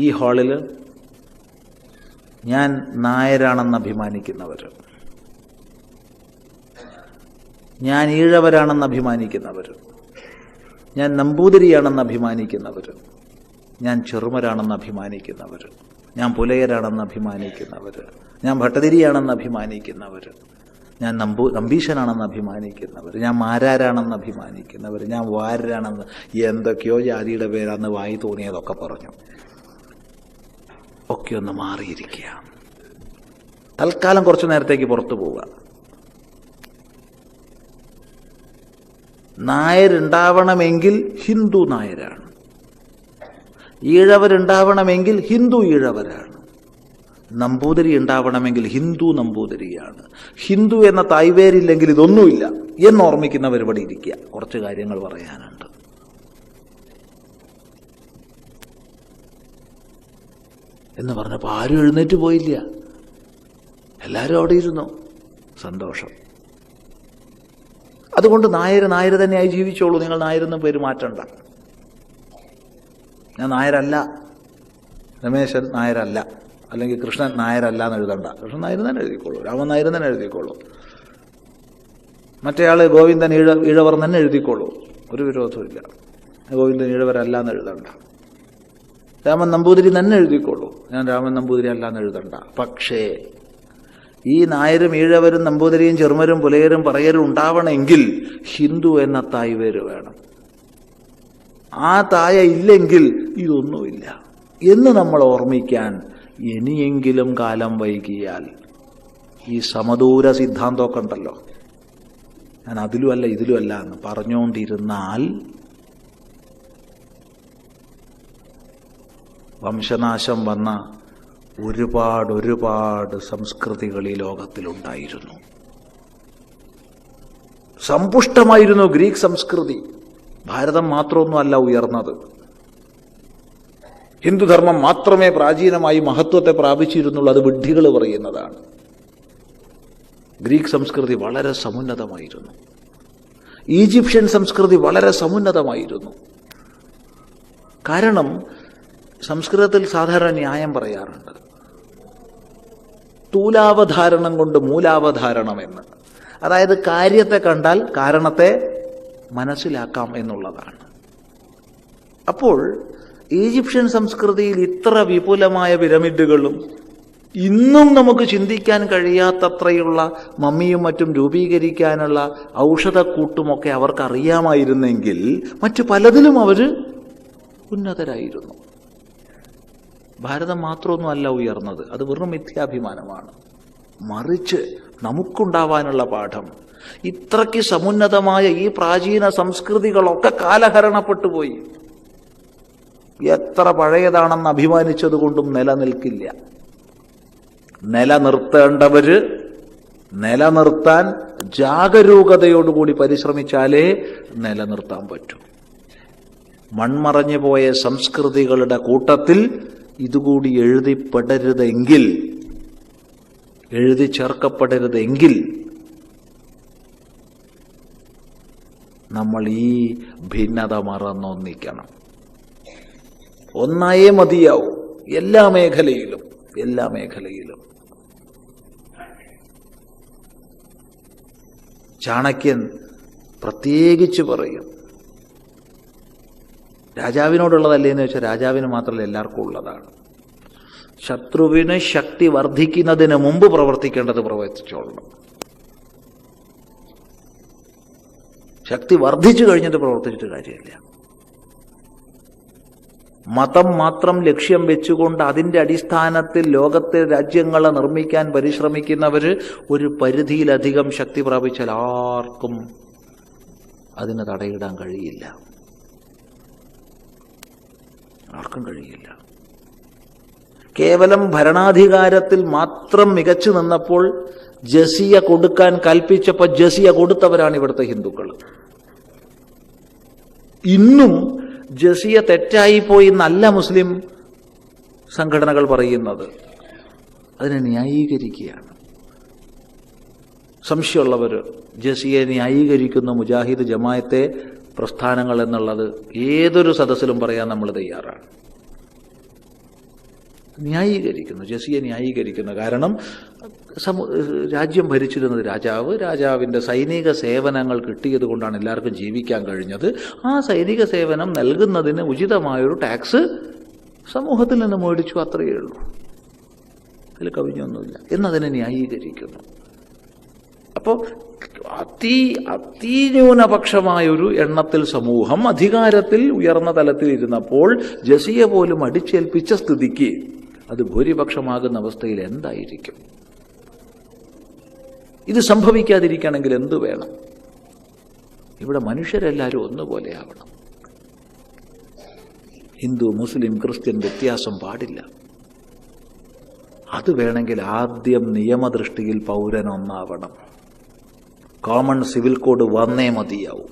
ഈ ഹാളിൽ ഞാൻ നായരാണെന്ന് അഭിമാനിക്കുന്നവർ, ഞാൻ ഈഴവരാണെന്ന് അഭിമാനിക്കുന്നവർ, ഞാൻ നമ്പൂതിരിയാണെന്ന് അഭിമാനിക്കുന്നവർ, ഞാൻ ചെറുമരാണെന്ന് അഭിമാനിക്കുന്നവർ, ഞാൻ പുലയരാണെന്ന് അഭിമാനിക്കുന്നവർ, ഞാൻ ഭട്ടതിരിയാണെന്ന് അഭിമാനിക്കുന്നവർ, ഞാൻ നമ്പീശനാണെന്ന് അഭിമാനിക്കുന്നവർ, ഞാൻ മാരാരാണെന്ന് അഭിമാനിക്കുന്നവർ, ഞാൻ വാരരാണെന്ന് എന്തൊക്കെയോ ജാതിയുടെ പേരാന്ന് വായി തോന്നിയതൊക്കെ പറഞ്ഞു. ഒക്കെ ഒന്ന് മാറിയിരിക്കുക. തൽക്കാലം കുറച്ചു നേരത്തേക്ക് പുറത്തു പോവുക. നായരുണ്ടാവണമെങ്കിൽ ഹിന്ദു നായരാണ്, ഈഴവരുണ്ടാവണമെങ്കിൽ ഹിന്ദു ഈഴവരാണ്, നമ്പൂതിരി ഉണ്ടാവണമെങ്കിൽ ഹിന്ദു നമ്പൂതിരിയാണ്. ഹിന്ദു എന്ന തായ്വേരില്ലെങ്കിൽ ഇതൊന്നുമില്ല എന്നോർമ്മിക്കുന്ന പരിപാടി ഇരിക്കുക. കുറച്ച് കാര്യങ്ങൾ പറയാനുണ്ട്. എന്ന് പറഞ്ഞപ്പോൾ ആരും എഴുന്നേറ്റ് പോയില്ല, എല്ലാവരും അവിടെ ഇരുന്നു. സന്തോഷം. അതുകൊണ്ട് നായർ തന്നെയായി ജീവിച്ചോളൂ. നിങ്ങൾ നായരെന്ന് പേര് മാറ്റണ്ട. ഞാൻ നായരല്ല, രമേശൻ നായരല്ല, അല്ലെങ്കിൽ കൃഷ്ണൻ നായരല്ല എന്ന് എഴുതണ്ട. കൃഷ്ണൻ നായർ തന്നെ എഴുതിക്കോളൂ, രാമൻ നായർ തന്നെ എഴുതിക്കോളൂ, മറ്റേയാൾ ഗോവിന്ദൻ ഈഴവർ തന്നെ എഴുതിക്കോളൂ, ഒരു വിരോധമില്ല. ഗോവിന്ദൻ ഈഴവരല്ല എന്ന് എഴുതണ്ട. രാമൻ നമ്പൂതിരി തന്നെ എഴുതിക്കോളൂ, ഞാൻ രാമൻ നമ്പൂതിരി അല്ല എന്ന് എഴുതണ്ട. പക്ഷേ ഈ നായരും ഈഴവരും നമ്പൂതിരിയും ചെറുമരും പുലയരും പറയരും ഉണ്ടാവണമെങ്കിൽ ഹിന്ദു എന്ന തായ്വേര് വേണം. ആ തായ ഇല്ലെങ്കിൽ ഇതൊന്നുമില്ല എന്ന് നമ്മൾ ഓർമ്മിക്കാൻ ഇനിയെങ്കിലും കാലം വൈകിയാൽ ഈ സമദൂര സിദ്ധാന്തമൊക്കെ ഉണ്ടല്ലോ, ഞാൻ അതിലുമല്ല ഇതിലുമല്ല എന്ന് പറഞ്ഞുകൊണ്ടിരുന്നാൽ വംശനാശം വന്ന ഒരുപാട് സംസ്കൃതികൾ ഈ ലോകത്തിലുണ്ടായിരുന്നു. സമ്പുഷ്ടമായിരുന്നു ഗ്രീക്ക് സംസ്കൃതി. ഭാരതം മാത്രമൊന്നുമല്ല ഉയർന്നത്. ഹിന്ദുധർമ്മം മാത്രമേ പ്രാചീനമായി മഹത്വത്തെ പ്രാപിച്ചിരുന്നുള്ളൂ. അത് വിഡ്ഢികൾ പറയുന്നതാണ്. ഗ്രീക്ക് സംസ്കൃതി വളരെ സമുന്നതമായിരുന്നു. ഈജിപ്ഷ്യൻ സംസ്കൃതി വളരെ സമുന്നതമായിരുന്നു. കാരണം സംസ്കൃതത്തിൽ സാധാരണ ന്യായം പറയാറുണ്ട്, തൂലാവധാരണം കൊണ്ട് മൂലാവധാരണം എന്ന്. അതായത് കാര്യത്തെ കണ്ടാൽ കാരണത്തെ മനസ്സിലാക്കാം എന്നുള്ളതാണ്. അപ്പോൾ ഈജിപ്ഷ്യൻ സംസ്കൃതിയിൽ ഇത്ര വിപുലമായ പിരമിഡുകളും ഇന്നും നമുക്ക് ചിന്തിക്കാൻ കഴിയാത്തത്രയുള്ള മമ്മിയും മറ്റും രൂപീകരിക്കാനുള്ള ഔഷധക്കൂട്ടുമൊക്കെ അവർക്കറിയാമായിരുന്നെങ്കിൽ മറ്റു പലതിലും അവർ ഉന്നതരായിരുന്നു. ഭാരതം മാത്രമൊന്നും അല്ല ഉയർന്നത്, അത് വെറും മിഥ്യാഭിമാനമാണ്. മറിച്ച് നമുക്കുണ്ടാവാനുള്ള പാഠം, ഇത്രയ്ക്ക് സമുന്നതമായ ഈ പ്രാചീന സംസ്കൃതികളൊക്കെ കാലഹരണപ്പെട്ടു പോയി. എത്ര പഴയതാണെന്ന് അഭിമാനിച്ചത് കൊണ്ടും നിലനിൽക്കില്ല. നിലനിർത്തേണ്ടവര് നിലനിർത്താൻ ജാഗരൂകതയോടുകൂടി പരിശ്രമിച്ചാലേ നിലനിർത്താൻ പറ്റൂ. മൺമറഞ്ഞു പോയ സംസ്കൃതികളുടെ കൂട്ടത്തിൽ ഇതുകൂടി എഴുതിപ്പെടരുതെങ്കിൽ, എഴുതി ചേർക്കപ്പെടരുതെങ്കിൽ നമ്മൾ ഈ ഭിന്നത മറന്നൊന്നിക്കണം. ഒന്നായേ മതിയാവും. എല്ലാ മേഖലയിലും. ചാണക്യൻ പ്രത്യേകിച്ച് പറയും, രാജാവിനോടുള്ളതല്ലേ എന്ന് വെച്ചാൽ രാജാവിന് മാത്രമല്ല എല്ലാവർക്കും ഉള്ളതാണ്. ശത്രുവിന് ശക്തി വർദ്ധിക്കുന്നതിന് മുമ്പ് പ്രവർത്തിക്കേണ്ടത് പ്രവർത്തിച്ചോളണം. ശക്തി വർദ്ധിച്ചു കഴിഞ്ഞിട്ട് പ്രവർത്തിച്ചിട്ട് കാര്യമില്ല. മതം മാത്രം ലക്ഷ്യം വെച്ചുകൊണ്ട് അതിൻ്റെ അടിസ്ഥാനത്തിൽ ലോകത്തെ രാജ്യങ്ങളെ നിർമ്മിക്കാൻ പരിശ്രമിക്കുന്നവര് ഒരു പരിധിയിലധികം ശക്തി പ്രാപിച്ചാൽ ആർക്കും അതിന് തടയിടാൻ കഴിയില്ല. ആർക്കും കഴിയില്ല. കേവലം ഭരണാധികാരത്തിൽ മാത്രം മികച്ചു നിന്നപ്പോൾ ജസിയ കൊടുക്കാൻ കൽപ്പിച്ചപ്പോൾ ജസിയ കൊടുത്തവരാണ് ഇവിടുത്തെ ഹിന്ദുക്കൾ. ഇന്നും ജസിയ തെറ്റായിപ്പോയി നല്ല മുസ്ലിം സംഘടനകൾ പറയുന്നത്. അതിനെ ന്യായീകരിക്കുകയാണ്. സംശയമുള്ളവർ ജസിയെ ന്യായീകരിക്കുന്ന മുജാഹിദ് ജമാഅത്തെ പ്രസ്ഥാനങ്ങൾ എന്നുള്ളത് ഏതൊരു സദസ്സിലും പറയാൻ നമ്മൾ തയ്യാറാണ്. ന്യായീകരിക്കുന്നു, ജസിയെ ന്യായീകരിക്കുന്നു. കാരണം രാജ്യം ഭരിച്ചിരുന്നത് രാജാവിൻ്റെ സൈനിക സേവനങ്ങൾ കിട്ടിയത് കൊണ്ടാണ് എല്ലാവർക്കും ജീവിക്കാൻ കഴിഞ്ഞത്. ആ സൈനിക സേവനം നൽകുന്നതിന് ഉചിതമായൊരു ടാക്സ് സമൂഹത്തിൽ നിന്ന് മേടിച്ചു, അത്രയേ ഉള്ളൂ, അതിൽ കവിഞ്ഞൊന്നുമില്ല എന്നതിനെ ന്യായീകരിക്കുന്നു. അപ്പോൾ അതിന്യൂനപക്ഷമായൊരു എണ്ണത്തിൽ സമൂഹം അധികാരത്തിൽ ഉയർന്ന തലത്തിൽ ഇരുന്നപ്പോൾ ജസിയെ പോലും അടിച്ചേൽപ്പിച്ച സ്ഥിതിക്ക് അത് ഭൂരിപക്ഷമാകുന്ന അവസ്ഥയിൽ എന്തായിരിക്കും? ഇത് സംഭവിക്കാതിരിക്കണമെങ്കിൽ എന്തു വേണം? ഇവിടെ മനുഷ്യരെല്ലാവരും ഒന്നുപോലെ ആവണം. ഹിന്ദു, മുസ്ലിം, ക്രിസ്ത്യൻ വ്യത്യാസം പാടില്ല. അത് വേണമെങ്കിൽ ആദ്യം നിയമദൃഷ്ടിയിൽ പൗരനൊന്നാവണം. കോമൺ സിവിൽ കോഡ് വന്നേ മതിയാവും.